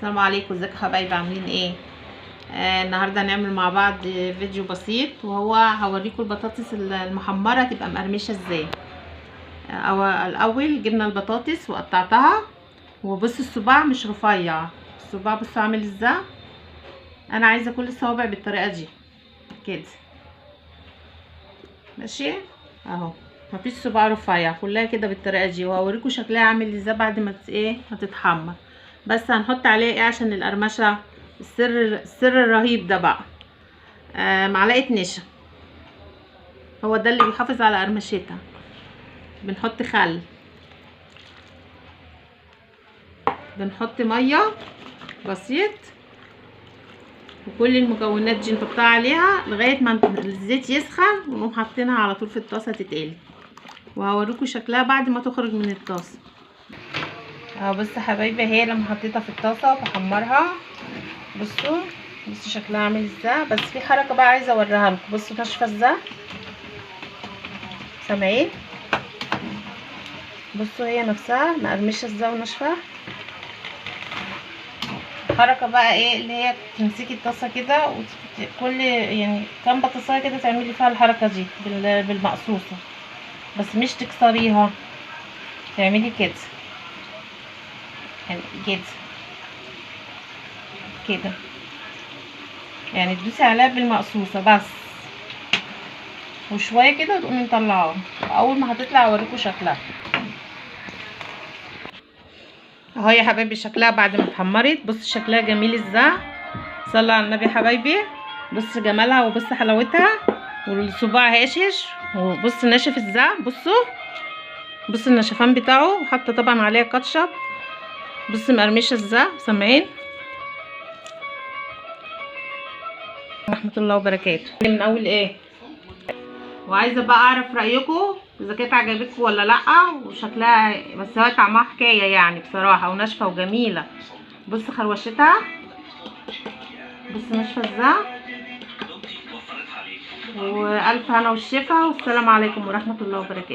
السلام عليكم، ازيكم يا حبايبي؟ عاملين ايه؟ النهارده هنعمل مع بعض فيديو بسيط، وهو هوريكم البطاطس المحمره تبقى مقرمشه ازاي. الاول جبنا البطاطس وقطعتها، وبص الصباع مش رفيع، الصباع بصوا عامل ازاي. انا عايزه كل الصوابع بالطريقه دي كده، ماشي اهو، مفيش صباع رفيع، كلها كده بالطريقه دي، وهوريكم شكلها عامل ازاي بعد ما هتتحمر. بس هنحط عليه ايه عشان القرمشه؟ السر الرهيب ده بقى، معلقه نشا، هو ده اللي بيحافظ على قرمشتها. بنحط خل، بنحط ميه بسيط، وكل المكونات دي نحطها عليها لغايه ما الزيت يسخن، ونقوم حاطينها على طول في الطاسه تتقلي، وهوريكم شكلها بعد ما تخرج من الطاسه. بصوا حبايبي، هي لما حطيتها في الطاسه بحمرها، بصوا شكلها عامل ازاي. بس في حركه بقى عايزه اوريها لكم، بصوا ناشفه ازاي، سامعين؟ بصوا هي نفسها مقرمشه ازاي وناشفه. حركه بقى ايه اللي هي تمسكي الطاسه كده، كل يعني كام بطاطسايه كده تعملي فيها الحركه دي بالمقصوصه، بس مش تكسريها، تعملي كده يعني كده يعني تدوسي عليها بالمقصوصه بس، وشويه كده وتقومي مطلعاها. اول ما هتطلع اوريكم شكلها اهو يا حبايبي. شكلها بعد ما اتحمرت، بص شكلها جميل ازاي، صلوا على النبي يا حبايبي. بص جمالها وبص حلاوتها، والصباع هاشش، وبص ناشف ازاي، بص النشفان بتاعه، وحاطه طبعا عليها كاتشب. بص مقرمشه ازاي، سامعين؟ ورحمه الله وبركاته. من اول ايه، وعايزه بقى اعرف رايكم اذا كانت عجبتكم ولا لا، وشكلها بس هي طعمها حكايه يعني بصراحه، وناشفه وجميله. بص خروشتها، بص ناشفه ازاي. والف هنا والشفا، والسلام عليكم ورحمه الله وبركاته.